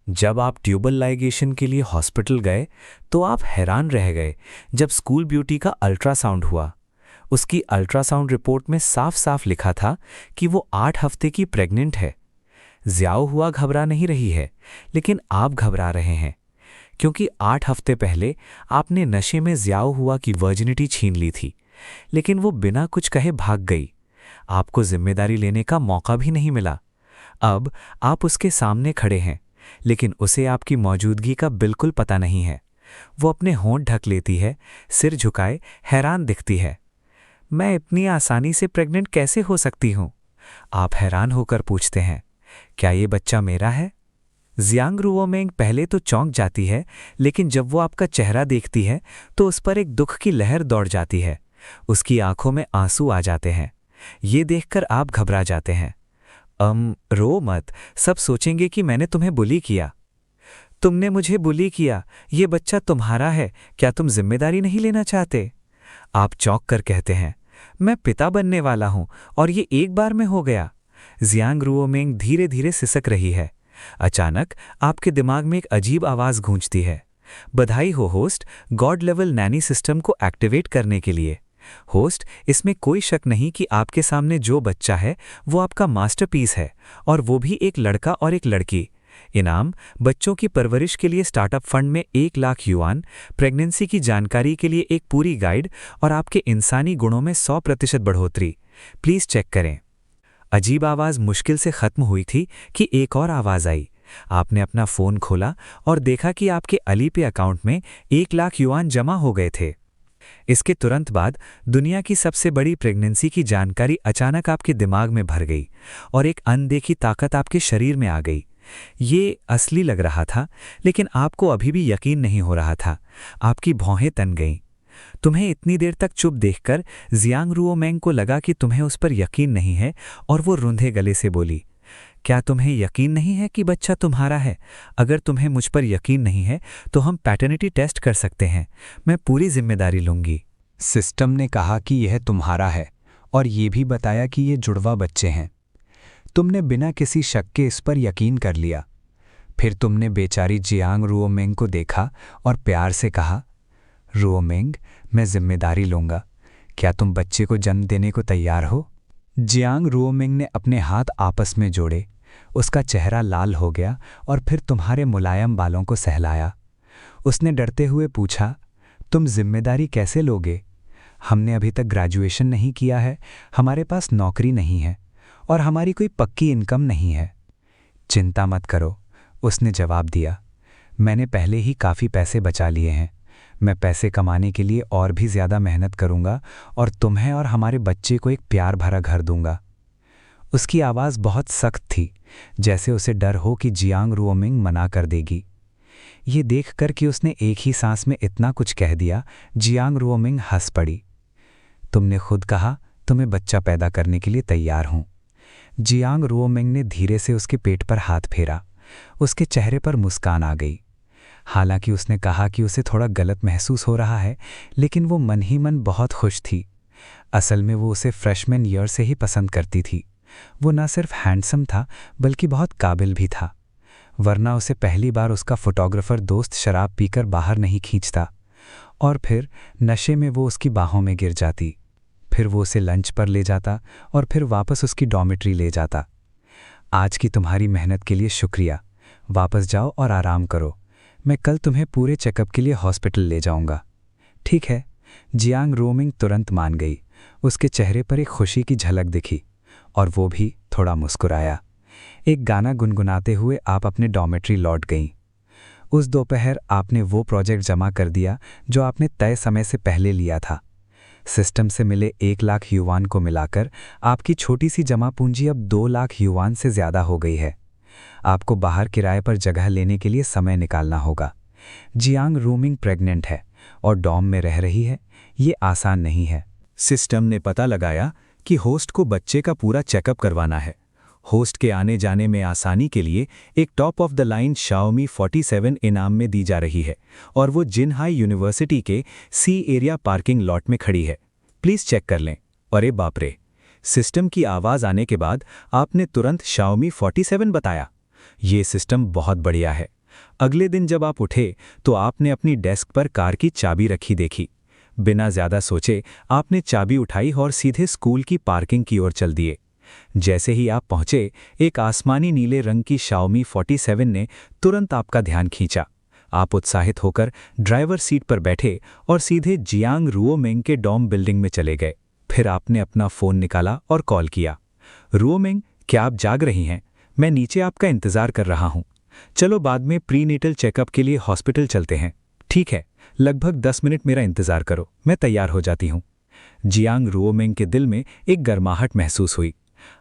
जब आप tubal ligation के लिए हॉस्पिटल गए तो आप हैरान रह गए जब स्कूल ब्यूटी का अल्ट्रासाउंड हुआ। उसकी अल्ट्रासाउंड रिपोर्ट में साफ साफ लिखा था कि वो 8 हफ्ते की प्रेग्नेंट है। ज़ियाओ हुआ घबरा नहीं रही है, लेकिन आप घबरा रहे हैं क्योंकि 8 हफ्ते पहले आपने नशे में ज़ियाओ हुआ की वर्जिनिटी छीन ली थी, लेकिन वो बिना कुछ कहे भाग गई। आपको जिम्मेदारी लेने का मौका भी नहीं मिला। अब आप उसके सामने खड़े हैं, लेकिन उसे आपकी मौजूदगी का बिल्कुल पता नहीं है। वो अपने होंठ ढक लेती है, सिर झुकाए हैरान दिखती है। मैं इतनी आसानी से प्रेग्नेंट कैसे हो सकती हूँ? आप हैरान होकर पूछते हैं, क्या ये बच्चा मेरा है? जियांग रुओमेंग पहले तो चौंक जाती है, लेकिन जब वो आपका चेहरा देखती है तो उस पर एक दुख की लहर दौड़ जाती है। उसकी आंखों में आंसू आ जाते हैं। ये देखकर आप घबरा जाते हैं। रो मत, सब सोचेंगे कि मैंने तुम्हें बुली किया। तुमने मुझे बुली किया, ये बच्चा तुम्हारा है, क्या तुम जिम्मेदारी नहीं लेना चाहते? आप चौंक कर कहते हैं, मैं पिता बनने वाला हूं और ये एक बार में हो गया। जियांग रुओमेंग धीरे धीरे सिसक रही है। अचानक आपके दिमाग में एक अजीब आवाज गूंजती है, बधाई हो host, God level Naini system को एक्टिवेट करने के लिए। होस्ट, इसमें कोई शक नहीं कि आपके सामने जो बच्चा है वो आपका मास्टरपीस है, और वो भी एक लड़का और एक लड़की। इनाम, बच्चों की परवरिश के लिए स्टार्टअप फंड में 1 लाख युआन, प्रेगनेंसी की जानकारी के लिए एक पूरी गाइड और आपके इंसानी गुणों में 100% बढ़ोतरी। प्लीज चेक करें। अजीब आवाज मुश्किल से खत्म हुई थी कि एक और आवाज आई। आपने अपना फोन खोला और देखा कि आपके अलीपे अकाउंट में 1 लाख युआन जमा हो गए थे। इसके तुरंत बाद दुनिया की सबसे बड़ी प्रेगनेंसी की जानकारी अचानक आपके दिमाग में भर गई और एक अनदेखी ताकत आपके शरीर में आ गई। ये असली लग रहा था, लेकिन आपको अभी भी यकीन नहीं हो रहा था। आपकी भौहें तन गईं। तुम्हें इतनी देर तक चुप देखकर जियांग रुओमेंग को लगा कि तुम्हें उस पर यकीन नहीं है, और वो रुंधे गले से बोली, क्या तुम्हें यकीन नहीं है कि बच्चा तुम्हारा है? अगर तुम्हें मुझ पर यकीन नहीं है तो हम पैटर्निटी टेस्ट कर सकते हैं। मैं पूरी जिम्मेदारी लूंगी। सिस्टम ने कहा कि यह तुम्हारा है और ये भी बताया कि ये जुड़वा बच्चे हैं। तुमने बिना किसी शक के इस पर यकीन कर लिया। फिर तुमने बेचारी जियांग रुओमेंग को देखा और प्यार से कहा, रुओमेंग, मैं जिम्मेदारी लूंगा। क्या तुम बच्चे को जन्म देने को तैयार हो? जियांग रुओमेंग ने अपने हाथ आपस में जोड़े। उसका चेहरा लाल हो गया और फिर तुम्हारे मुलायम बालों को सहलाया। उसने डरते हुए पूछा, तुम जिम्मेदारी कैसे लोगे? हमने अभी तक ग्रेजुएशन नहीं किया है, हमारे पास नौकरी नहीं है और हमारी कोई पक्की इनकम नहीं है। चिंता मत करो, उसने जवाब दिया। मैंने पहले ही काफ़ी पैसे बचा लिए हैं। मैं पैसे कमाने के लिए और भी ज़्यादा मेहनत करूंगा और तुम्हें और हमारे बच्चे को एक प्यार भरा घर दूंगा। उसकी आवाज़ बहुत सख्त थी, जैसे उसे डर हो कि जियांग रुओमिंग मना कर देगी। ये देखकर कि उसने एक ही सांस में इतना कुछ कह दिया, जियांग रुओमिंग हंस पड़ी। तुमने खुद कहा तुम्हें बच्चा पैदा करने के लिए तैयार हूं। जियांग रुओमिंग ने धीरे से उसके पेट पर हाथ फेरा। उसके चेहरे पर मुस्कान आ गई। हालांकि उसने कहा कि उसे थोड़ा गलत महसूस हो रहा है, लेकिन वो मन ही मन बहुत खुश थी। असल में वो उसे फ्रेशमैन ईयर से ही पसंद करती थी। वो न सिर्फ हैंडसम था बल्कि बहुत काबिल भी था, वरना उसे पहली बार उसका फोटोग्राफर दोस्त शराब पीकर बाहर नहीं खींचता और फिर नशे में वो उसकी बाहों में गिर जाती। फिर वो उसे लंच पर ले जाता और फिर वापस उसकी डॉर्मेट्री ले जाता। आज की तुम्हारी मेहनत के लिए शुक्रिया। वापस जाओ और आराम करो। मैं कल तुम्हें पूरे चेकअप के लिए हॉस्पिटल ले जाऊंगा। ठीक है। जियांग रुओमिंग तुरंत मान गई। उसके चेहरे पर एक खुशी की झलक दिखी और वो भी थोड़ा मुस्कुराया। एक गाना गुनगुनाते हुए आप अपने डॉर्मेट्री लौट गईं। उस दोपहर आपने वो प्रोजेक्ट जमा कर दिया जो आपने तय समय से पहले लिया था। सिस्टम से मिले 1 लाख युआन को मिलाकर आपकी छोटी सी जमा पूंजी अब 2 लाख युआन से ज़्यादा हो गई है। आपको बाहर किराए पर जगह लेने के लिए समय निकालना होगा। जियांग रुओमिंग प्रेग्नेंट है और डॉम में रह रही है। ये आसान नहीं है। सिस्टम ने पता लगाया कि होस्ट को बच्चे का पूरा चेकअप करवाना है। होस्ट के आने जाने में आसानी के लिए एक top of the line Xiaomi 47 इनाम में दी जा रही है और वो जिनहाई यूनिवर्सिटी के सी एरिया पार्किंग लॉट में खड़ी है। प्लीज़ चेक कर लें। अरे बाप रे! सिस्टम की आवाज़ आने के बाद आपने तुरंत Xiaomi 47 बताया। ये सिस्टम बहुत बढ़िया है। अगले दिन जब आप उठे तो आपने अपनी डेस्क पर कार की चाबी रखी देखी। बिना ज्यादा सोचे आपने चाबी उठाई और सीधे स्कूल की पार्किंग की ओर चल दिए। जैसे ही आप पहुंचे, एक आसमानी नीले रंग की शाओमी 47 ने तुरंत आपका ध्यान खींचा। आप उत्साहित होकर ड्राइवर सीट पर बैठे और सीधे जियांग रुओमेंग के डॉम बिल्डिंग में चले गए। फिर आपने अपना फ़ोन निकाला और कॉल किया। रुओमेंग, क्या आप जाग रही हैं? मैं नीचे आपका इंतज़ार कर रहा हूँ। चलो बाद में प्रीनेटल चेकअप के लिए हॉस्पिटल चलते हैं। ठीक है, लगभग 10 मिनट मेरा इंतज़ार करो, मैं तैयार हो जाती हूँ। जियांग रुओमेंग के दिल में एक गर्माहट महसूस हुई।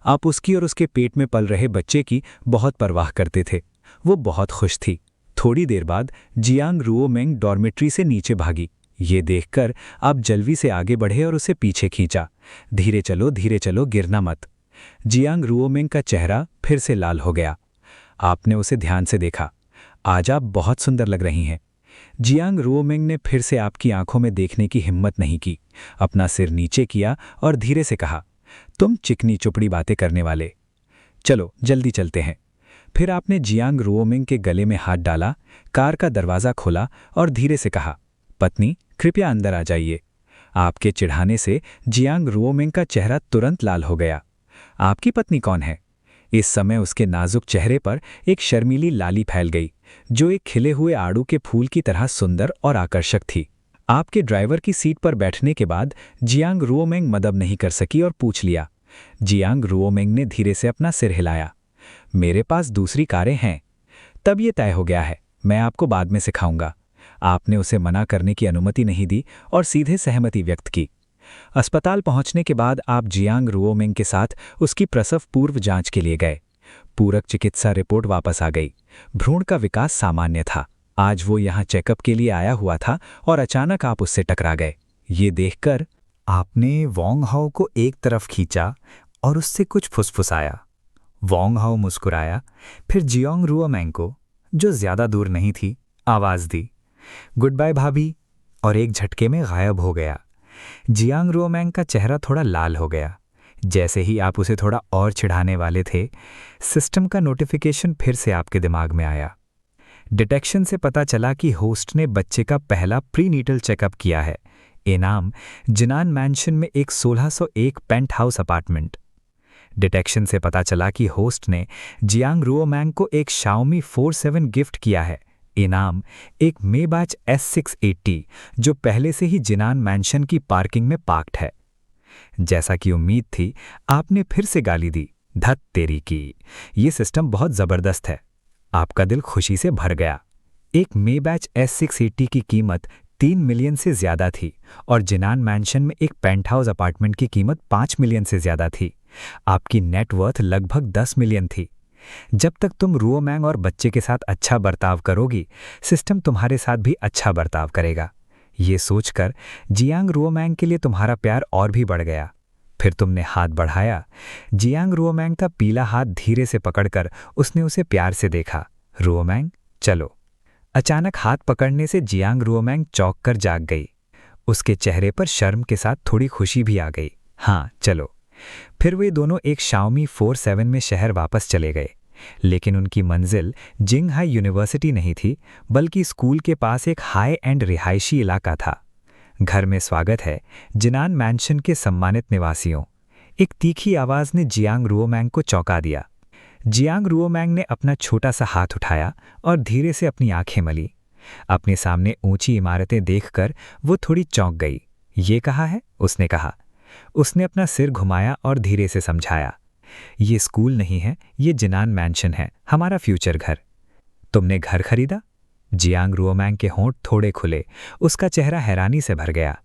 आप उसकी और उसके पेट में पल रहे बच्चे की बहुत परवाह करते थे। वो बहुत खुश थी। थोड़ी देर बाद जियांग रुओमेंग डॉर्मेट्री से नीचे भागी। ये देखकर आप जल्दी से आगे बढ़े और उसे पीछे खींचा। धीरे चलो, गिरना मत। जियांग रुओमेंग का चेहरा फिर से लाल हो गया। आपने उसे ध्यान से देखा। आज आप बहुत सुंदर लग रही हैं। जियांग रुओमेंग ने फिर से आपकी आंखों में देखने की हिम्मत नहीं की। अपना सिर नीचे किया और धीरे से कहा, तुम चिकनी चुपड़ी बातें करने वाले। चलो जल्दी चलते हैं। फिर आपने जियांग रुओमेंग के गले में हाथ डाला, कार का दरवाज़ा खोला और धीरे से कहा, पत्नी कृपया अंदर आ जाइए। आपके चिढ़ाने से जियांग रुओमेंग का चेहरा तुरंत लाल हो गया। आपकी पत्नी कौन है? इस समय उसके नाजुक चेहरे पर एक शर्मीली लाली फैल गई, जो एक खिले हुए आड़ू के फूल की तरह सुंदर और आकर्षक थी। आपके ड्राइवर की सीट पर बैठने के बाद जियांग रुओमेंग मदद नहीं कर सकी और पूछ लिया। जियांग रुओमेंग ने धीरे से अपना सिर हिलाया। मेरे पास दूसरी कारें हैं। तब ये तय हो गया है, मैं आपको बाद में सिखाऊंगा। आपने उसे मना करने की अनुमति नहीं दी और सीधे सहमति व्यक्त की। अस्पताल पहुंचने के बाद आप जियांग रुओमेंग के साथ उसकी प्रसव पूर्व जांच के लिए गए। पूरक चिकित्सा रिपोर्ट वापस आ गई। भ्रूण का विकास सामान्य था। आज वो यहाँ चेकअप के लिए आया हुआ था और अचानक आप उससे टकरा गए। ये देखकर आपने वोंग हाओ को एक तरफ खींचा और उससे कुछ फुसफुसाया। वोंग हाओ मुस्कुराया, फिर जियांग रुओमेंग को, जो ज्यादा दूर नहीं थी, आवाज दी, गुड बाय भाभी, और एक झटके में गायब हो गया। जियांग रुओमेंग का चेहरा थोड़ा लाल हो गया। जैसे ही आप उसे थोड़ा और चिढ़ाने वाले थे, सिस्टम का नोटिफिकेशन फिर से आपके दिमाग में आया। डिटेक्शन से पता चला कि होस्ट ने बच्चे का पहला प्रीनीटल चेकअप किया है। इनाम, जिनान मैंशन में एक 1601 पेंट हाउस अपार्टमेंट। डिटेक्शन से पता चला कि होस्ट ने जियांग रुओमेंग को एक शाओमी 47 गिफ्ट किया है। इनाम, एक मेबाच S680, जो पहले से ही जिनान मैंशन की पार्किंग में पार्क्ड है। जैसा कि उम्मीद थी, आपने फिर से गाली दी, धत तेरी की, ये सिस्टम बहुत जबरदस्त है। आपका दिल खुशी से भर गया। एक मेबैच S680 की कीमत 3 मिलियन से ज्यादा थी और जिनान मैंशन में एक पेंट हाउस अपार्टमेंट की कीमत 5 मिलियन से ज्यादा थी। आपकी नेटवर्थ लगभग 10 मिलियन थी। जब तक तुम रुओमेंग और बच्चे के साथ अच्छा बर्ताव करोगी, सिस्टम तुम्हारे साथ भी अच्छा बर्ताव करेगा। ये सोचकर जियांग रुओमेंग के लिए तुम्हारा प्यार और भी बढ़ गया। फिर तुमने हाथ बढ़ाया। जियांग रुओमेंग का पीला हाथ धीरे से पकड़कर उसने उसे प्यार से देखा। रुओमेंग, चलो। अचानक हाथ पकड़ने से जियांग रुओमेंग चौंक कर जाग गई। उसके चेहरे पर शर्म के साथ थोड़ी खुशी भी आ गई। हाँ, चलो। फिर वे दोनों एक शाओमी 47 में शहर वापस चले गए। लेकिन उनकी मंजिल जिंगहाई यूनिवर्सिटी नहीं थी, बल्कि स्कूल के पास एक हाई एंड रिहायशी इलाका था। घर में स्वागत है, जिनान मैंशन के सम्मानित निवासियों। एक तीखी आवाज ने जियांग रुओमेंग को चौंका दिया। जियांग रुओमेंग ने अपना छोटा सा हाथ उठाया और धीरे से अपनी आंखें मली। अपने सामने ऊंची इमारतें देखकर वो थोड़ी चौंक गई। ये कहा है, उसने कहा। उसने अपना सिर घुमाया और धीरे से समझाया, ये स्कूल नहीं है, ये जिनान मैंशन है, हमारा फ्यूचर घर। तुमने घर खरीदा? जियांग रुओमेंग के होंठ थोड़े खुले, उसका चेहरा हैरानी से भर गया।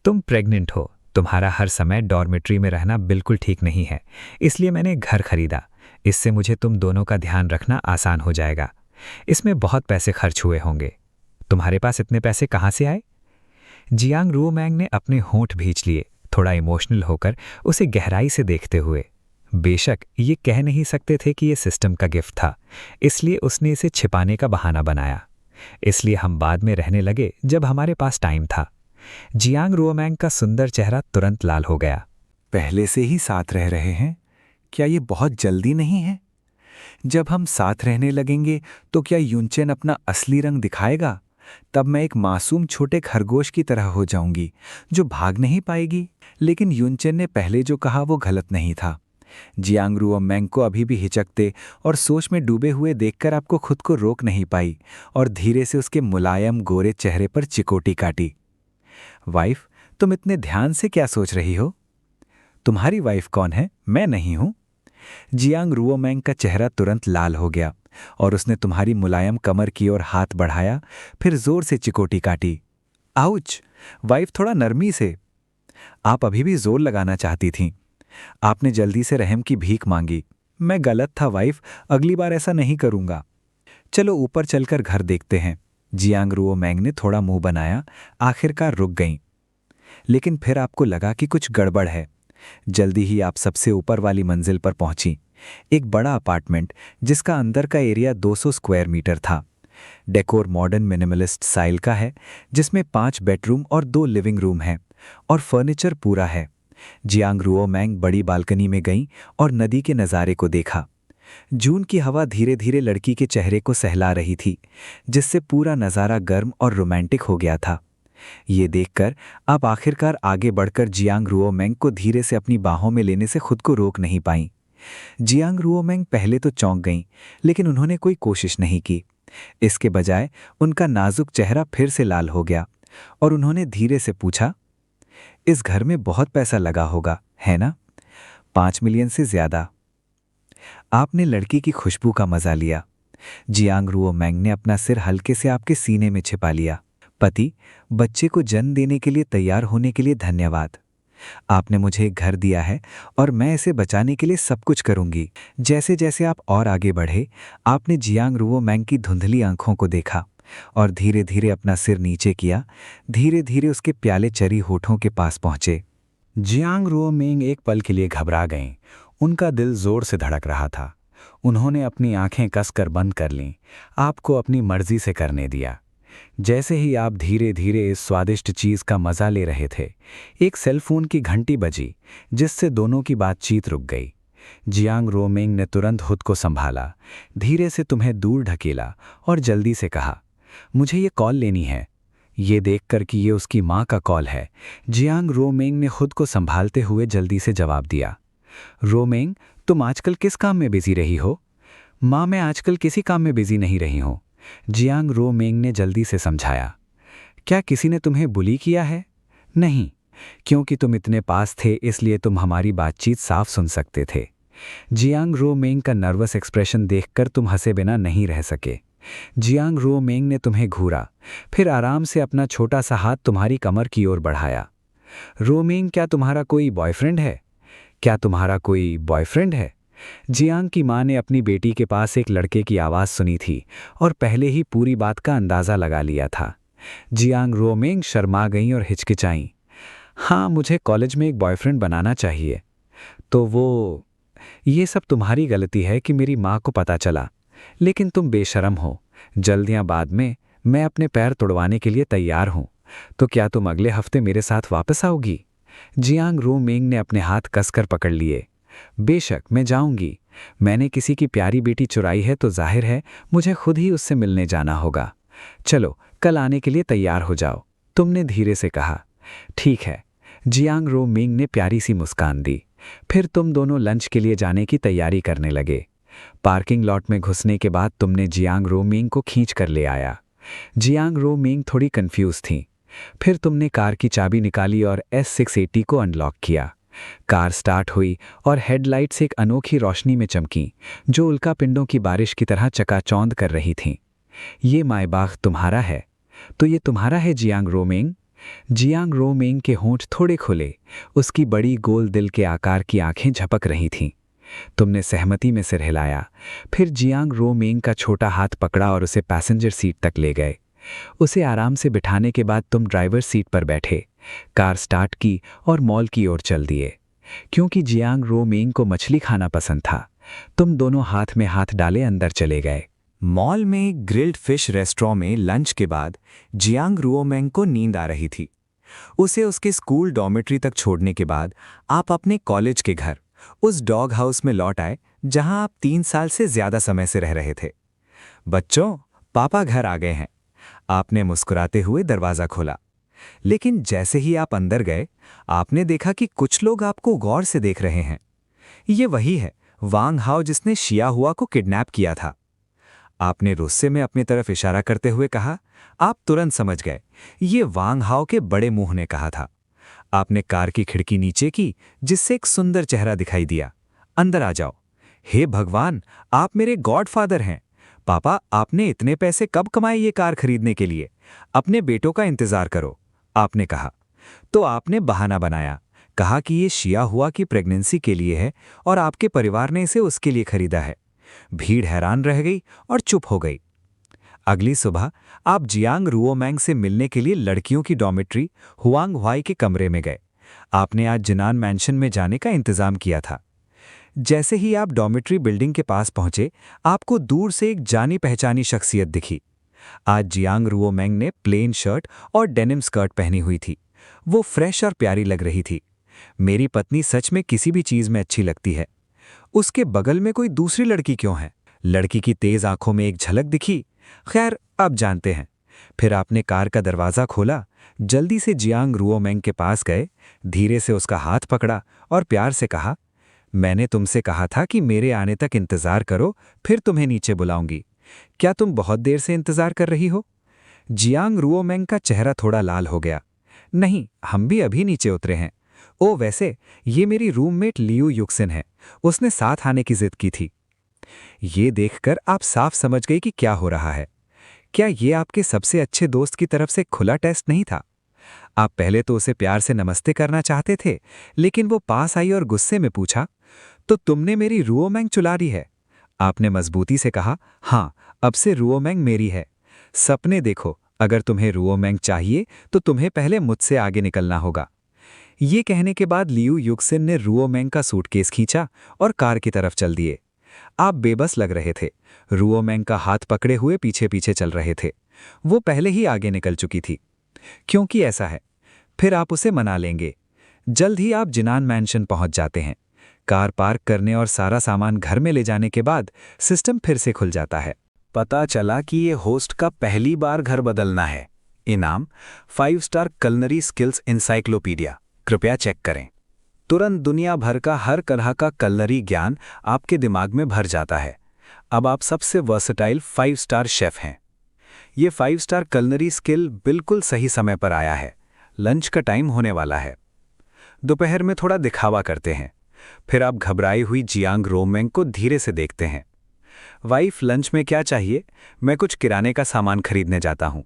तुम प्रेग्नेंट हो, तुम्हारा हर समय डॉर्मेट्री में रहना बिल्कुल ठीक नहीं है, इसलिए मैंने घर खरीदा। इससे मुझे तुम दोनों का ध्यान रखना आसान हो जाएगा। इसमें बहुत पैसे खर्च हुए होंगे। तुम्हारे पास इतने पैसे कहाँ से आए? जियांग रुओमेंग ने अपने होंठ भींच लिए, थोड़ा इमोशनल होकर उसे गहराई से देखते हुए। बेशक ये कह नहीं सकते थे कि ये सिस्टम का गिफ्ट था, इसलिए उसने इसे छिपाने का बहाना बनाया। इसलिए हम बाद में रहने लगे जब हमारे पास टाइम था। जियांग रुओमेंग का सुंदर चेहरा तुरंत लाल हो गया। पहले से ही साथ रह रहे हैं? क्या ये बहुत जल्दी नहीं है? जब हम साथ रहने लगेंगे तो क्या युनचेन अपना असली रंग दिखाएगा? तब मैं एक मासूम छोटे खरगोश की तरह हो जाऊंगी जो भाग नहीं पाएगी। लेकिन युनचेन ने पहले जो कहा वो गलत नहीं था। जियांग रुओमैंग को अभी भी हिचकते और सोच में डूबे हुए देखकर आपको खुद को रोक नहीं पाई और धीरे से उसके मुलायम गोरे चेहरे पर चिकोटी काटी। वाइफ, तुम इतने ध्यान से क्या सोच रही हो? तुम्हारी वाइफ कौन है? मैं नहीं हूं। जियांग रुओमैंग का चेहरा तुरंत लाल हो गया और उसने तुम्हारी मुलायम कमर की ओर हाथ बढ़ाया, फिर जोर से चिकोटी काटी। आउच! वाइफ, थोड़ा नरमी से। आप अभी भी जोर लगाना चाहती थीं। आपने जल्दी से रहम की भीख मांगी। मैं गलत था वाइफ, अगली बार ऐसा नहीं करूंगा। चलो ऊपर चलकर घर देखते हैं। जियांग रुओमैंग ने थोड़ा मुंह बनाया, आखिरकार रुक गईं। लेकिन फिर आपको लगा कि कुछ गड़बड़ है। जल्दी ही आप सबसे ऊपर वाली मंजिल पर पहुंची। एक बड़ा अपार्टमेंट जिसका अंदर का एरिया 200 स्क्वायर मीटर था। डेकोर मॉडर्न मिनिमलिस्ट स्टाइल का है, जिसमें 5 बेडरूम और 2 लिविंग रूम हैं और फर्नीचर पूरा है। जियांग रुओमैंग बड़ी बालकनी में गईं और नदी के नज़ारे को देखा। जून की हवा धीरे धीरे लड़की के चेहरे को सहला रही थी, जिससे पूरा नज़ारा गर्म और रोमांटिक हो गया था। ये देखकर आप आखिरकार आगे बढ़कर जियांग रुओमैंग को धीरे से अपनी बाहों में लेने से खुद को रोक नहीं पाईं। जियांग रुओमैंग पहले तो चौंक गईं, लेकिन उन्होंने कोई कोशिश नहीं की। इसके बजाय उनका नाजुक चेहरा फिर से लाल हो गया और उन्होंने धीरे से पूछा, इस घर में बहुत पैसा लगा होगा, है ना? 5 मिलियन से ज्यादा। आपने लड़की की खुशबू का मजा लिया। जियांग रुओमैंग ने अपना सिर हल्के से आपके सीने में छिपा लिया। पति, बच्चे को जन्म देने के लिए तैयार होने के लिए धन्यवाद। आपने मुझे एक घर दिया है और मैं इसे बचाने के लिए सब कुछ करूंगी। जैसे जैसे आप और आगे बढ़े, आपने जियांग रुओमैंग की धुंधली आंखों को देखा और धीरे धीरे अपना सिर नीचे किया। धीरे धीरे उसके प्याले चरी होठों के पास पहुंचे। जियांग रुओमैंग एक पल के लिए घबरा गईं। उनका दिल जोर से धड़क रहा था। उन्होंने अपनी आंखें कसकर बंद कर लीं, आपको अपनी मर्जी से करने दिया। जैसे ही आप धीरे धीरे इस स्वादिष्ट चीज का मजा ले रहे थे, एक सेलफोन की घंटी बजी, जिससे दोनों की बातचीत रुक गई। जियांग रुओमैंग ने तुरंत खुद को संभाला, धीरे से तुम्हें दूर ढकेला और जल्दी से कहा, मुझे ये कॉल लेनी है। ये देखकर कि ये उसकी माँ का कॉल है, जियांग रुओमैंग ने खुद को संभालते हुए जल्दी से जवाब दिया, रुओमैंग, तुम आजकल किस काम में बिजी रही हो? माँ, मैं आजकल किसी काम में बिजी नहीं रही हूँ, जियांग रुओमैंग ने जल्दी से समझाया। क्या किसी ने तुम्हें बुली किया है? नहीं, क्योंकि तुम इतने पास थे इसलिए तुम हमारी बातचीत साफ सुन सकते थे। जियांग रुओमैंग का नर्वस एक्सप्रेशन देखकर तुम हंसे बिना नहीं रह सके। जियांग रुओमैंग ने तुम्हें घूरा, फिर आराम से अपना छोटा सा हाथ तुम्हारी कमर की ओर बढ़ाया। रुओमैंग, क्या तुम्हारा कोई बॉयफ्रेंड है? क्या तुम्हारा कोई बॉयफ्रेंड है? जियांग की मां ने अपनी बेटी के पास एक लड़के की आवाज़ सुनी थी और पहले ही पूरी बात का अंदाज़ा लगा लिया था। जियांग रुओमैंग शर्मा गईं और हिचकिचाईं। हाँ, मुझे कॉलेज में एक बॉयफ्रेंड बनाना चाहिए। तो वो, ये सब तुम्हारी गलती है कि मेरी माँ को पता चला, लेकिन तुम बेशरम हो। जल्द या बाद में मैं अपने पैर तुड़वाने के लिए तैयार हूँ। तो क्या तुम अगले हफ्ते मेरे साथ वापस आओगी? जियांग रुओमैंग ने अपने हाथ कसकर पकड़ लिए। बेशक, मैं जाऊंगी। मैंने किसी की प्यारी बेटी चुराई है तो जाहिर है मुझे खुद ही उससे मिलने जाना होगा। चलो, कल आने के लिए तैयार हो जाओ, तुमने धीरे से कहा। ठीक है, जियांग रुओमैंग ने प्यारी सी मुस्कान दी। फिर तुम दोनों लंच के लिए जाने की तैयारी करने लगे। पार्किंग लॉट में घुसने के बाद तुमने जियांग रुओमैंग को खींच कर ले आया। जियांग रुओमैंग थोड़ी कंफ्यूज थी। फिर तुमने कार की चाबी निकाली और S680 को अनलॉक किया। कार स्टार्ट हुई और हेडलाइट्स एक अनोखी रोशनी में चमकी, जो उल्कापिंडों की बारिश की तरह चकाचौंध कर रही थीं। ये मायबाग तुम्हारा है? तो ये तुम्हारा है जियांग रुओमैंग? जियांग रुओमैंग के होंठ थोड़े खुले, उसकी बड़ी गोल दिल के आकार की आंखें झपक रही थीं। तुमने सहमति में सिर हिलाया। फिर जियांग रुओमैंग का छोटा हाथ पकड़ा और उसे पैसेंजर सीट तक ले गए। उसे आराम से बिठाने के बाद तुम ड्राइवर सीट पर बैठे, कार स्टार्ट की और मॉल की ओर चल दिए। क्योंकि जियांग रुओमैंग को मछली खाना पसंद था, तुम दोनों हाथ में हाथ डाले अंदर चले गए। मॉल में ग्रिल्ड फिश रेस्टोरेंट में लंच के बाद जियांग रुओमैंग को नींद आ रही थी। उसे उसके स्कूल डॉर्मेट्री तक छोड़ने के बाद आप अपने कॉलेज के घर, उस डॉग हाउस में लौट आए जहां आप 3 साल से ज्यादा समय से रह रहे थे। बच्चों, पापा घर आ गए हैं। आपने मुस्कुराते हुए दरवाजा खोला। लेकिन जैसे ही आप अंदर गए, आपने देखा कि कुछ लोग आपको गौर से देख रहे हैं। ये वही है वांग हाओ जिसने शिया हुआ को किडनैप किया था। आपने गुस्से में अपनी तरफ इशारा करते हुए कहा। आप तुरंत समझ गए, ये वांग हाओ के बड़े मुंह ने कहा था। आपने कार की खिड़की नीचे की, जिससे एक सुंदर चेहरा दिखाई दिया। अंदर आ जाओ। हे भगवान, आप मेरे गॉडफादर हैं। पापा, आपने इतने पैसे कब कमाए ये कार खरीदने के लिए? अपने बेटों का इंतजार करो, आपने कहा। तो आपने बहाना बनाया, कहा कि ये शिया हुआ की प्रेगनेंसी के लिए है और आपके परिवार ने इसे उसके लिए खरीदा है। भीड़ हैरान रह गई और चुप हो गई। अगली सुबह आप जियांग रुओमैंग से मिलने के लिए लड़कियों की डॉर्मेट्री हुआंग हुआई के कमरे में गए। आपने आज जिनान मैंशन में जाने का इंतजाम किया था। जैसे ही आप डॉर्मेट्री बिल्डिंग के पास पहुंचे, आपको दूर से एक जानी पहचानी शख्सियत दिखी। आज जियांग रुओमैंग ने प्लेन शर्ट और डेनिम स्कर्ट पहनी हुई थी। वो फ्रेश और प्यारी लग रही थी। मेरी पत्नी सच में किसी भी चीज में अच्छी लगती है। उसके बगल में कोई दूसरी लड़की क्यों है? लड़की की तेज आंखों में एक झलक दिखी। खैर, अब जानते हैं। फिर आपने कार का दरवाजा खोला, जल्दी से जियांग रुओमैंग के पास गए, धीरे से उसका हाथ पकड़ा और प्यार से कहा, मैंने तुमसे कहा था कि मेरे आने तक इंतजार करो, फिर तुम्हें नीचे बुलाऊंगी। क्या तुम बहुत देर से इंतजार कर रही हो? जियांग रुओमैंग का चेहरा थोड़ा लाल हो गया। नहीं, हम भी अभी नीचे उतरे हैं। ओ वैसे, ये मेरी रूममेट लियू युक्सिन है। उसने साथ आने की जिद की थी। ये देखकर आप साफ समझ गई कि क्या हो रहा है। क्या ये आपके सबसे अच्छे दोस्त की तरफ से खुला टेस्ट नहीं था? आप पहले तो उसे प्यार से नमस्ते करना चाहते थे, लेकिन वो पास आई और गुस्से में पूछा, तो तुमने मेरी रुओमैंग चुला ली है? आपने मजबूती से कहा, हाँ, अब से रुओमैंग मेरी है। सपने देखो, अगर तुम्हें रुओमैंग चाहिए तो तुम्हें पहले मुझसे आगे निकलना होगा। ये कहने के बाद लियू युक्सिन ने रुओमैंग का सूटकेस खींचा और कार की तरफ चल दिए। आप बेबस लग रहे थे। रुओमैंग का हाथ पकड़े हुए पीछे पीछे चल रहे थे। वो पहले ही आगे निकल चुकी थी। क्योंकि ऐसा है, फिर आप उसे मना लेंगे। जल्द ही आप जिनान मैंशन पहुंच जाते हैं। कार पार्क करने और सारा सामान घर में ले जाने के बाद सिस्टम फिर से खुल जाता है। पता चला कि ये होस्ट का पहली बार घर बदलना है। इनाम 5 स्टार कलनरी स्किल्स इंसाइक्लोपीडिया। कृपया चेक करें। तुरंत दुनिया भर का हर तरह का कलनरी ज्ञान आपके दिमाग में भर जाता है। अब आप सबसे वर्सेटाइल 5 स्टार शेफ हैं। ये 5 स्टार कलनरी स्किल बिल्कुल सही समय पर आया है। लंच का टाइम होने वाला है। दोपहर में थोड़ा दिखावा करते हैं। फिर आप घबराई हुई जियांग रुओमैंग को धीरे से देखते हैं। वाइफ, लंच में क्या चाहिए? मैं कुछ किराने का सामान खरीदने जाता हूं।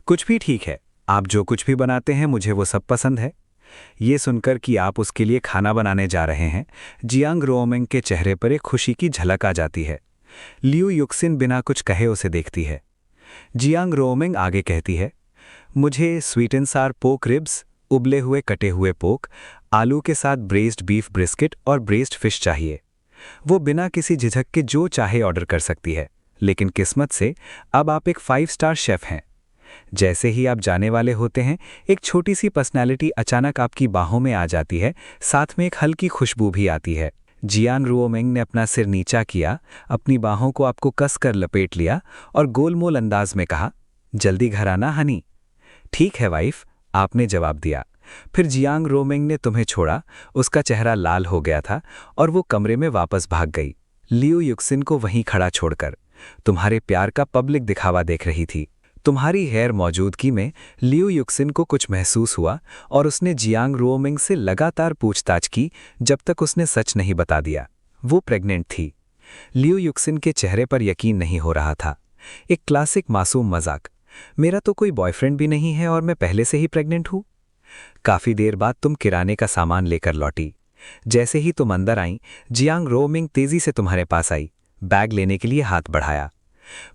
कुछ भी ठीक है, आप जो कुछ भी बनाते हैं मुझे वो सब पसंद है। ये सुनकर कि आप उसके लिए खाना बनाने जा रहे हैं, जियांग रुओमैंग के चेहरे पर एक खुशी की झलक आ जाती है। लियू युक्सिन बिना कुछ कहे उसे देखती है। जियांग रुओमैंग आगे कहती है, मुझे स्वीट एंड सार पोक रिब्स, उबले हुए कटे हुए पोक, आलू के साथ ब्रेस्ड बीफ ब्रिस्किट और ब्रेस्ड फिश चाहिए। वो बिना किसी झिझक के जो चाहे ऑर्डर कर सकती है, लेकिन किस्मत से अब आप एक 5 स्टार शेफ हैं। जैसे ही आप जाने वाले होते हैं, एक छोटी सी पर्सनैलिटी अचानक आपकी बाहों में आ जाती है, साथ में एक हल्की खुशबू भी आती है। जियांग रुओमैंग ने अपना सिर नीचा किया, अपनी बाहों को आपको कसकर लपेट लिया और गोलमोल अंदाज में कहा, जल्दी घर आना हनी। ठीक है वाइफ, आपने जवाब दिया। फिर जियांग रुओमैंग ने तुम्हें छोड़ा। उसका चेहरा लाल हो गया था और वो कमरे में वापस भाग गई, लियू युक्सिन को वहीं खड़ा छोड़कर। तुम्हारे प्यार का पब्लिक दिखावा देख रही थी। तुम्हारी गैर मौजूदगी में लियू युक्सिन को कुछ महसूस हुआ और उसने जियांग रुओमैंग से लगातार पूछताछ की जब तक उसने सच नहीं बता दिया। वो प्रेग्नेंट थी। लियू युक्सिन के चेहरे पर यकीन नहीं हो रहा था। एक क्लासिक मासूम मजाक, मेरा तो कोई बॉयफ्रेंड भी नहीं है और मैं पहले से ही प्रेग्नेंट हूं। काफी देर बाद तुम किराने का सामान लेकर लौटी। जैसे ही तुम अंदर आई, जियांग रुओमैंग तेजी से तुम्हारे पास आई, बैग लेने के लिए हाथ बढ़ाया।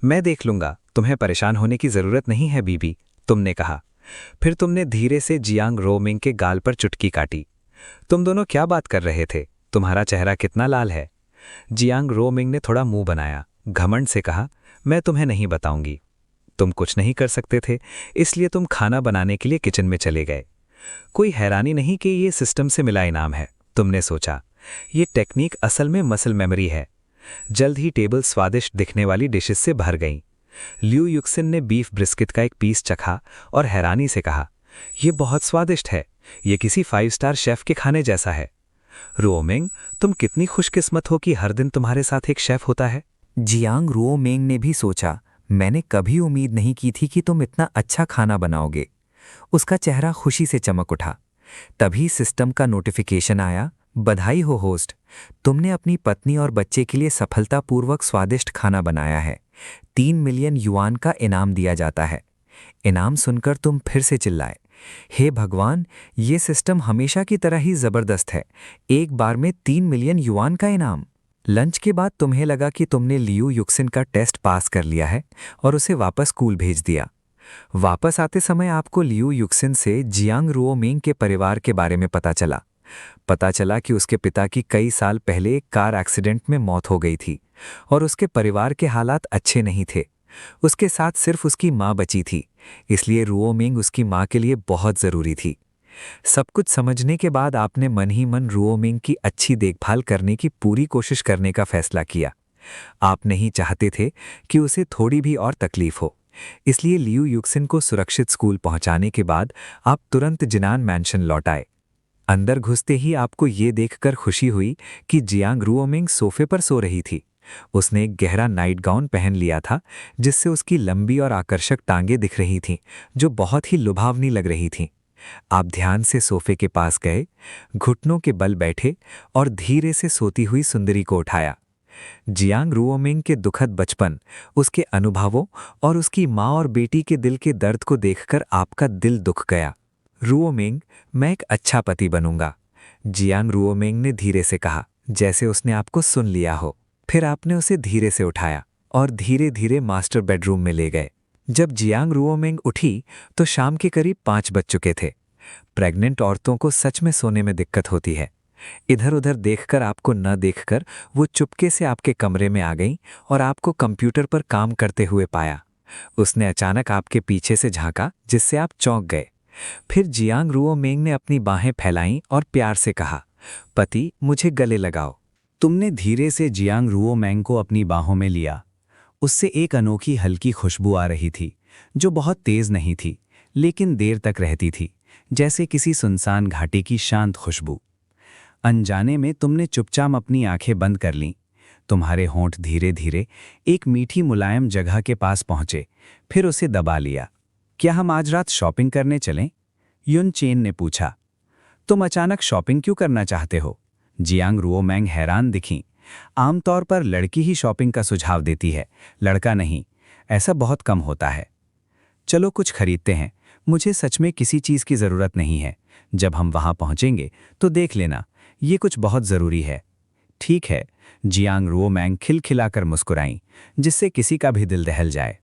मैं देख लूंगा, तुम्हें परेशान होने की जरूरत नहीं है बीबी, तुमने कहा। फिर तुमने धीरे से जियांग रुओमैंग के गाल पर चुटकी काटी। तुम दोनों क्या बात कर रहे थे? तुम्हारा चेहरा कितना लाल है? जियांग रुओमैंग ने थोड़ा मुंह बनाया, घमंड से कहा, मैं तुम्हें नहीं बताऊंगी। तुम कुछ नहीं कर सकते थे, इसलिए तुम खाना बनाने के लिए किचन में चले गए। कोई हैरानी नहीं कि ये सिस्टम से मिला इनाम है, तुमने सोचा। ये टेक्निक असल में मसल मेमोरी है। जल्द ही टेबल स्वादिष्ट दिखने वाली डिशेस से भर गईं। लियू युक्सिन ने बीफ ब्रिस्किट का एक पीस चखा और हैरानी से कहा, "यह बहुत स्वादिष्ट है। यह किसी 5 स्टार शेफ के खाने जैसा है।" रुओमिंग, तुम कितनी खुशकिस्मत हो कि हर दिन तुम्हारे साथ एक शेफ होता है। जियांग रुओमिंग ने भी सोचा, मैंने कभी उम्मीद नहीं की थी कि तुम इतना अच्छा खाना बनाओगे। उसका चेहरा खुशी से चमक उठा। तभी सिस्टम का नोटिफिकेशन आया, बधाई हो होस्ट, तुमने अपनी पत्नी और बच्चे के लिए सफलतापूर्वक स्वादिष्ट खाना बनाया है। 3 मिलियन युआन का इनाम दिया जाता है। इनाम सुनकर तुम फिर से चिल्लाए, हे भगवान, ये सिस्टम हमेशा की तरह ही जबरदस्त है। एक बार में 3 मिलियन युआन का इनाम। लंच के बाद तुम्हें लगा कि तुमने लियू युक्सिन का टेस्ट पास कर लिया है और उसे वापस स्कूल भेज दिया। वापस आते समय आपको लियू युक्सिन से जियांग रुओमिंग के परिवार के बारे में पता चला कि उसके पिता की कई साल पहले एक कार एक्सीडेंट में मौत हो गई थी और उसके परिवार के हालात अच्छे नहीं थे। उसके साथ सिर्फ उसकी माँ बची थी, इसलिए रुओमिंग उसकी माँ के लिए बहुत ज़रूरी थी। सब कुछ समझने के बाद आपने मन ही मन रुओमिंग की अच्छी देखभाल करने की पूरी कोशिश करने का फैसला किया। आप नहीं चाहते थे कि उसे थोड़ी भी और तकलीफ हो, इसलिए लियू युक्सिन को सुरक्षित स्कूल पहुंचाने के बाद आप तुरंत जिनान मैंशन लौट आए। अंदर घुसते ही आपको ये देखकर खुशी हुई कि जियांग रुओमिंग सोफे पर सो रही थी। उसने एक गहरा नाइट गाउन पहन लिया था जिससे उसकी लंबी और आकर्षक टांगें दिख रही थीं, जो बहुत ही लुभावनी लग रही थीं। आप ध्यान से सोफे के पास गए, घुटनों के बल बैठे और धीरे से सोती हुई सुंदरी को उठाया। जियांग रुओमिंग के दुखद बचपन, उसके अनुभवों और उसकी माँ और बेटी के दिल के दर्द को देखकर आपका दिल दुख गया। रुओमिंग, मैं एक अच्छा पति बनूंगा, जियांग रुओमिंग ने धीरे से कहा, जैसे उसने आपको सुन लिया हो। फिर आपने उसे धीरे से उठाया और धीरे धीरे मास्टर बेडरूम में ले गए। जब जियांग रुओमिंग उठी तो शाम के करीब 5 बज चुके थे। प्रेग्नेंट औरतों को सच में सोने में दिक्कत होती है। इधर उधर देखकर आपको न देखकर वो चुपके से आपके कमरे में आ गई और आपको कंप्यूटर पर काम करते हुए पाया। उसने अचानक आपके पीछे से झांका, जिससे आप चौंक गए। फिर जियांग रुओमिंग ने अपनी बाहें फैलाईं और प्यार से कहा, पति, मुझे गले लगाओ। तुमने धीरे से जियांग रुओमिंग को अपनी बाहों में लिया। उससे एक अनोखी हल्की खुशबू आ रही थी, जो बहुत तेज नहीं थी, लेकिन देर तक रहती थी, जैसे किसी सुनसान घाटी की शांत खुशबू। अनजाने में तुमने चुपचाप अपनी आंखें बंद कर लीं। तुम्हारे होंठ धीरे धीरे एक मीठी मुलायम जगह के पास पहुंचे, फिर उसे दबा लिया। क्या हम आज रात शॉपिंग करने चलें? युन चेन ने पूछा। तुम अचानक शॉपिंग क्यों करना चाहते हो? जियांग रुओमिंग हैरान दिखीं। आमतौर पर लड़की ही शॉपिंग का सुझाव देती है, लड़का नहीं। ऐसा बहुत कम होता है। चलो कुछ खरीदते हैं, मुझे सच में किसी चीज़ की ज़रूरत नहीं है। जब हम वहाँ पहुँचेंगे तो देख लेना, ये कुछ बहुत ज़रूरी है। ठीक है, जियांग रुओमिंग खिलखिलाकर मुस्कुराईं, जिससे किसी का भी दिल दहल जाए।